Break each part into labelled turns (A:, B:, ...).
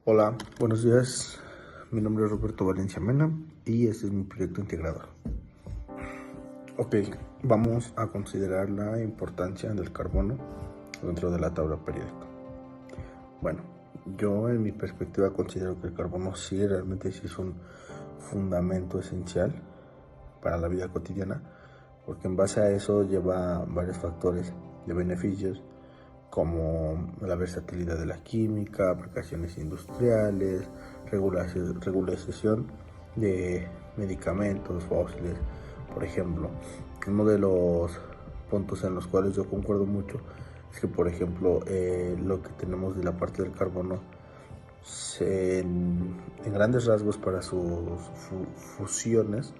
A: Hola, buenos días. Mi nombre es Roberto Valencia Mena y este es mi proyecto integrador. Ok, vamos a considerar la importancia del carbono dentro de la tabla periódica. Bueno, yo en mi perspectiva considero que el carbono realmente sí es un fundamento esencial para la vida cotidiana, porque en base a eso lleva varios factores de beneficios como la versatilidad de la química, aplicaciones industriales, regulación de medicamentos fósiles. Por ejemplo, uno de los puntos en los cuales yo concuerdo mucho es que, por ejemplo, lo que tenemos de la parte del carbono, en grandes rasgos para sus fusiones,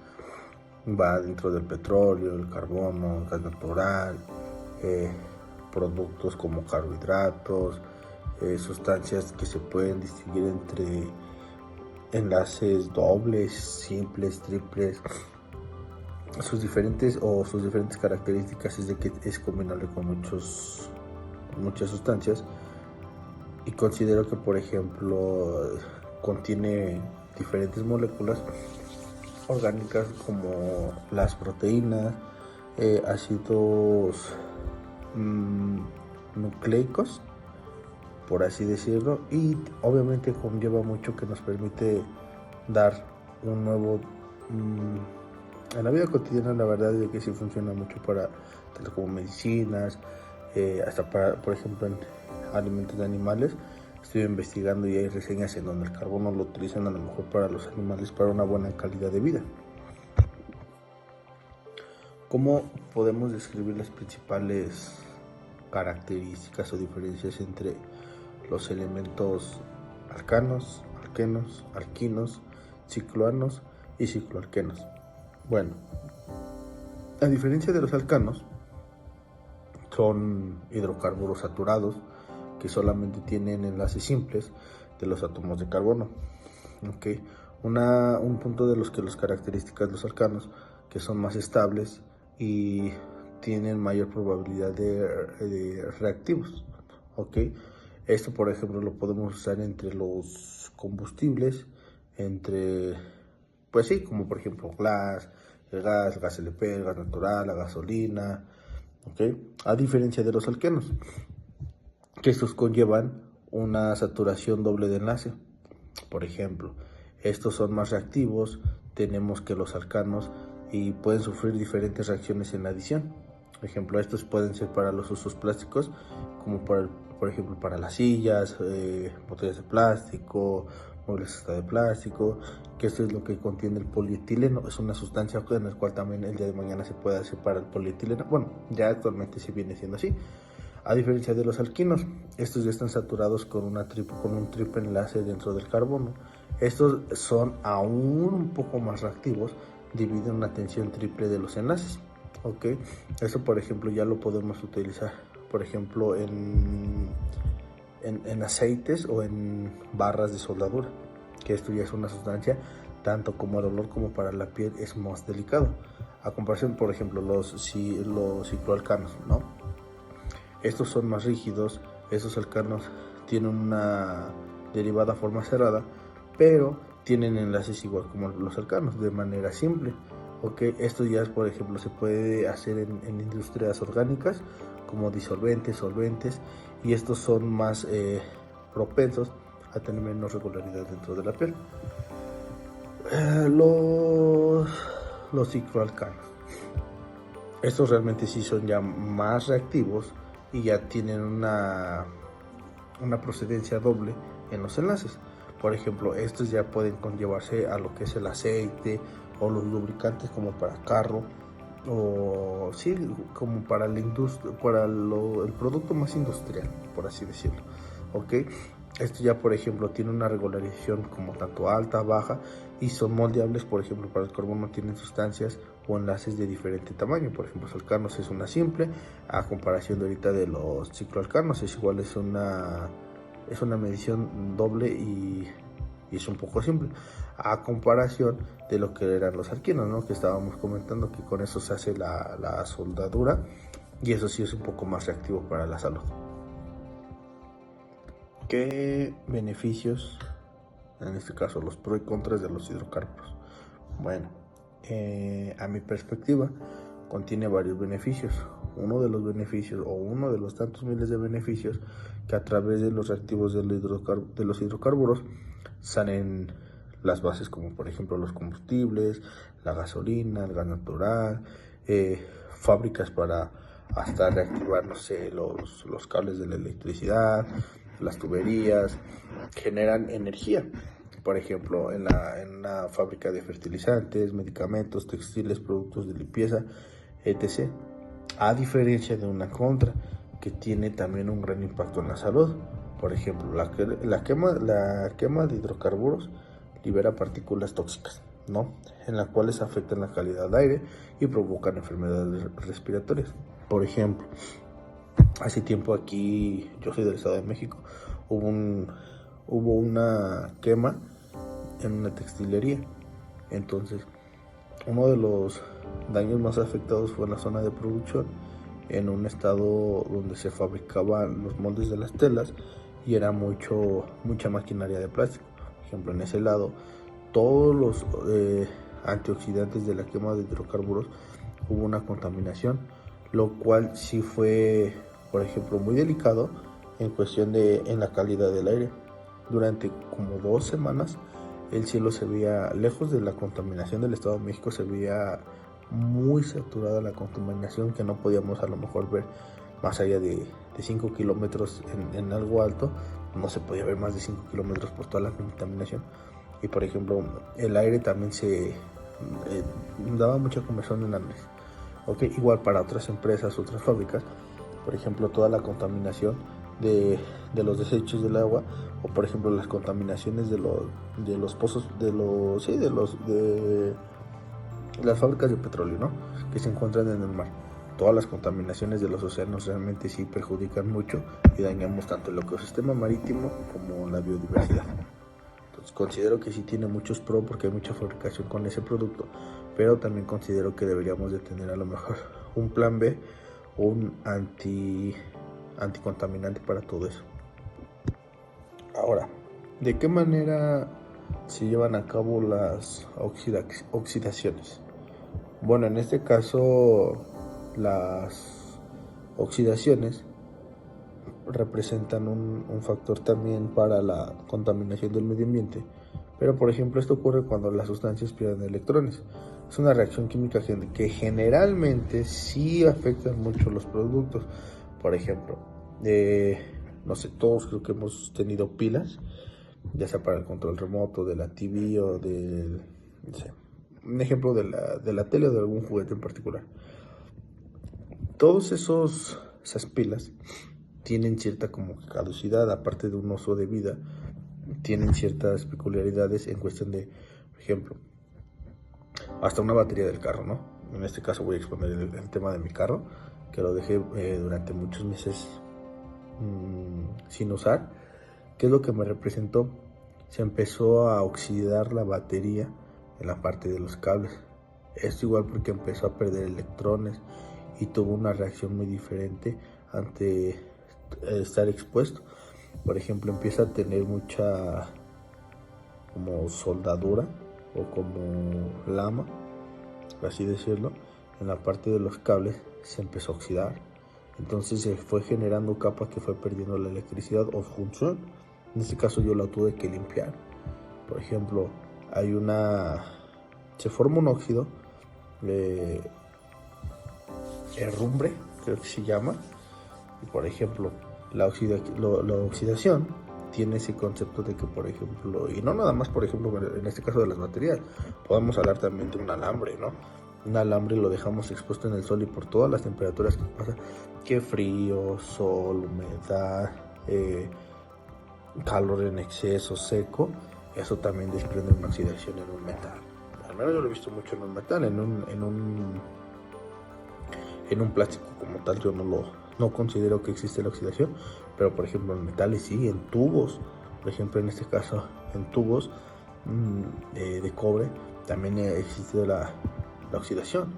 A: va dentro del petróleo, el carbono, el gas natural, productos como carbohidratos, sustancias que se pueden distinguir entre enlaces dobles, simples, triples. Sus diferentes características es de que es combinable con muchas sustancias, y considero que, por ejemplo, contiene diferentes moléculas orgánicas como las proteínas, ácidos nucleicos, por así decirlo, y obviamente conlleva mucho que nos permite dar un nuevo en la vida cotidiana. La verdad es que sí funciona mucho para tanto como medicinas, hasta para, por ejemplo, en alimentos de animales. Estoy investigando y hay reseñas en donde el carbono lo utilizan a lo mejor para los animales para una buena calidad de vida. ¿Cómo podemos describir las principales características o diferencias entre los elementos alcanos, alquenos, alquinos, cicloanos y cicloalquenos? Bueno, a diferencia de los alcanos, son hidrocarburos saturados que solamente tienen enlaces simples de los átomos de carbono. Okay. Un punto de los que las características de los alcanos, que son más estables y tienen mayor probabilidad de reactivos. Okay. Esto, por ejemplo, lo podemos usar entre los combustibles, pues sí, como por ejemplo el gas LP, el gas natural, la gasolina. Okay. A diferencia de los alquenos, que estos conllevan una saturación doble de enlace. Por ejemplo, estos son más reactivos, tenemos que los alcanos, y pueden sufrir diferentes reacciones en la adición. Por ejemplo, estos pueden ser para los usos plásticos, como por ejemplo para las sillas, botellas de plástico, muebles de plástico, que esto es lo que contiene el polietileno. Es una sustancia en la cual también el día de mañana se puede hacer para el polietileno. Bueno, ya actualmente se viene siendo así. A diferencia de los alquinos, estos ya están saturados con un triple enlace dentro del carbono. Estos son aún un poco más reactivos debido a una tensión triple de los enlaces. Okay. Eso, por ejemplo, ya lo podemos utilizar, por ejemplo, en aceites o en barras de soldadura, que esto ya es una sustancia tanto como el olor como para la piel es más delicado. A comparación, por ejemplo, los cicloalcanos, ¿no? Estos son más rígidos, estos alcanos tienen una derivada forma cerrada, pero tienen enlaces igual como los alcanos, de manera simple. Okay. Esto ya, por ejemplo, se puede hacer en industrias orgánicas como disolventes, solventes, y estos son más propensos a tener menos regularidad dentro de la piel. Los cicloalcanos, estos realmente sí son ya más reactivos y ya tienen una procedencia doble en los enlaces. Por ejemplo, estos ya pueden conllevarse a lo que es el aceite o los lubricantes como para carro, o sí, como para la industria, para el producto más industrial, por así decirlo. Ok. Esto ya, por ejemplo, tiene una regularización como tanto alta, baja, y son moldeables. Por ejemplo, para el carbono tienen sustancias o enlaces de diferente tamaño. Por ejemplo, los alcanos es una simple, a comparación de ahorita de los cicloalcanos es igual, es una medición doble y es un poco simple, a comparación de lo que eran los alquinos, ¿no? Que estábamos comentando que con eso se hace la soldadura, y eso sí es un poco más reactivo para la salud. ¿Qué beneficios en este caso los pros y contras de los hidrocarburos. Bueno, a mi perspectiva, contiene varios beneficios. Uno de los beneficios, o uno de los tantos miles de beneficios, que a través de los reactivos de los hidrocarburos salen las bases, como por ejemplo los combustibles, la gasolina, el gas natural, fábricas para hasta reactivar, no sé, los cables de la electricidad, las tuberías, generan energía. Por ejemplo, en la fábrica de fertilizantes, medicamentos, textiles, productos de limpieza, etc. A diferencia de una contra, que tiene también un gran impacto en la salud. Por ejemplo, la quema de hidrocarburos libera partículas tóxicas, ¿no? En las cuales afectan la calidad del aire y provocan enfermedades respiratorias. Por ejemplo, hace tiempo aquí, yo soy del Estado de México, hubo una quema en una textilería. Entonces, uno de los daños más afectados fue en la zona de producción, en un estado donde se fabricaban los moldes de las telas y era mucha maquinaria de plástico. Por ejemplo, en ese lado, todos los antioxidantes de la quema de hidrocarburos, hubo una contaminación, lo cual sí fue, por ejemplo, muy delicado en la calidad del aire. Durante como 2 semanas, el cielo se veía, lejos de la contaminación del Estado de México, se veía muy saturada la contaminación, que no podíamos a lo mejor ver más allá de 5 kilómetros en algo alto. No se podía ver más de 5 kilómetros por toda la contaminación. Y por ejemplo, el aire también se daba mucha comezón en la nariz. Okay, igual para otras empresas, otras fábricas, por ejemplo, toda la contaminación de los desechos del agua, o por ejemplo las contaminaciones de los pozos, de las fábricas de petróleo, ¿no?, que se encuentran en el mar. Todas las contaminaciones de los océanos realmente sí perjudican mucho y dañamos tanto el ecosistema marítimo como la biodiversidad. Entonces considero que sí tiene muchos pros, porque hay mucha fabricación con ese producto, pero también considero que deberíamos de tener a lo mejor un plan B, un anticontaminante para todo eso. Ahora, ¿de qué manera se llevan a cabo las oxidaciones? Bueno, en este caso, las oxidaciones representan un factor también para la contaminación del medio ambiente, pero por ejemplo esto ocurre cuando las sustancias pierden electrones. Es una reacción química que generalmente sí afecta mucho los productos. Por ejemplo, no sé, todos creo que hemos tenido pilas, ya sea para el control remoto de la TV o no sé, un ejemplo de la tele o de algún juguete en particular. Todos esas pilas tienen cierta como caducidad, aparte de un uso de vida, tienen ciertas peculiaridades en cuestión de, por ejemplo, hasta una batería del carro, ¿no? En este caso voy a exponer el tema de mi carro, que lo dejé durante muchos meses sin usar. ¿Qué es lo que me representó? Se empezó a oxidar la batería en la parte de los cables. Esto igual porque empezó a perder electrones y tuvo una reacción muy diferente ante estar expuesto. Por ejemplo, empieza a tener mucha como soldadura o como lama, por así decirlo, en la parte de los cables. Se empezó a oxidar, entonces se fue generando capas que fue perdiendo la electricidad o función. En este caso yo la tuve que limpiar. Por ejemplo, se forma un óxido, herrumbre creo que se llama, y por ejemplo la oxidación tiene ese concepto de que, por ejemplo, y no nada más, por ejemplo, en este caso de las baterías, podemos hablar también de un alambre, ¿no? Un alambre lo dejamos expuesto en el sol y por todas las temperaturas que pasa, que frío, sol, humedad, calor en exceso, seco, eso también desprende una oxidación en un metal. Al menos yo lo he visto mucho en un metal, en un plástico como tal yo no considero que existe la oxidación, pero por ejemplo en metales sí, en tubos, por ejemplo en este caso en tubos de cobre también ha existido la oxidación,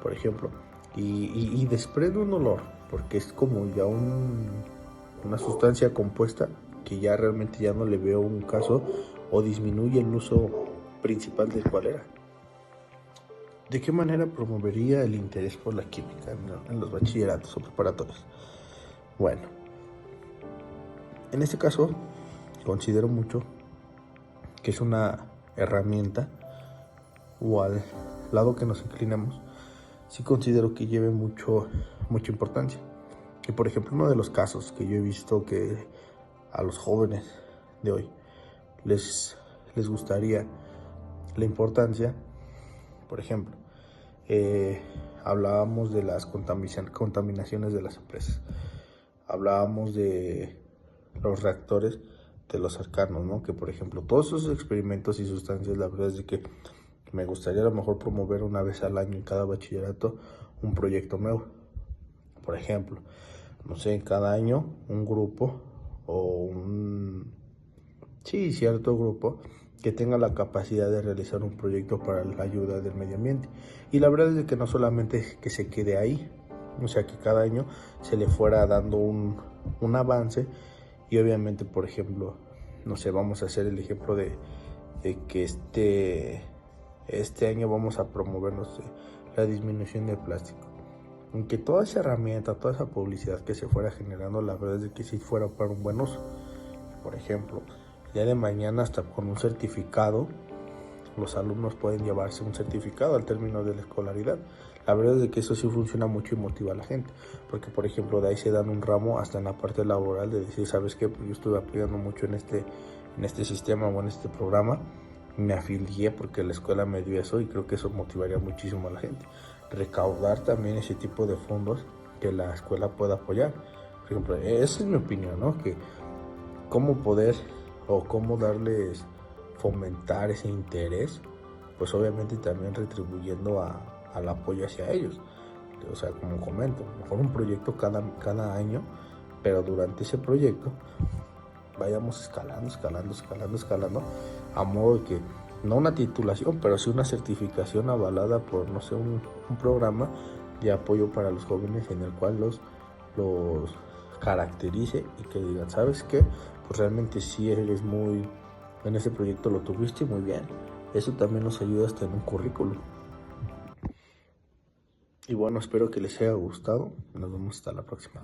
A: por ejemplo, y desprende un olor, porque es como ya una sustancia compuesta que ya realmente ya no le veo un caso o disminuye el uso principal del cual era. ¿De qué manera promovería el interés por la química en los bachilleratos o preparatorios? Bueno, en este caso considero mucho que es una herramienta, o al lado que nos inclinamos, sí considero que lleve mucha importancia. Y por ejemplo, uno de los casos que yo he visto que a los jóvenes de hoy les gustaría la importancia, por ejemplo, hablábamos de las contaminaciones de las empresas, hablábamos de los reactores de los cercanos, ¿no? Que por ejemplo todos esos experimentos y sustancias, la verdad es de que me gustaría a lo mejor promover una vez al año en cada bachillerato un proyecto nuevo. Por ejemplo, no sé, cada año un grupo o cierto grupo que tenga la capacidad de realizar un proyecto para la ayuda del medio ambiente. Y la verdad es que no solamente que se quede ahí, o sea, que cada año se le fuera dando un avance. Y obviamente, por ejemplo, no sé, vamos a hacer el ejemplo de que este año vamos a promover, no sé, la disminución del plástico. Aunque toda esa herramienta, toda esa publicidad que se fuera generando, la verdad es que si fuera para un buen uso. Por ejemplo, el día de mañana hasta con un certificado, los alumnos pueden llevarse un certificado al término de la escolaridad. La verdad es que eso sí funciona mucho y motiva a la gente, porque por ejemplo de ahí se dan un ramo hasta en la parte laboral de decir, ¿sabes qué? Pues yo estuve apoyando mucho en este sistema o en este programa, me afilié porque la escuela me dio eso, y creo que eso motivaría muchísimo a la gente. Recaudar también ese tipo de fondos que la escuela pueda apoyar. Por ejemplo, esa es mi opinión, ¿no? Que cómo poder o cómo darles, fomentar ese interés, pues obviamente también retribuyendo al apoyo hacia ellos. O sea, como comento, mejor un proyecto cada año, pero durante ese proyecto vayamos escalando, a modo de que, no una titulación, pero sí una certificación avalada por, no sé, un programa de apoyo para los jóvenes en el cual los caracterice y que digan, ¿sabes qué? Pues realmente sí eres en ese proyecto lo tuviste muy bien. Eso también nos ayuda hasta en un currículum. Y bueno, espero que les haya gustado. Nos vemos hasta la próxima.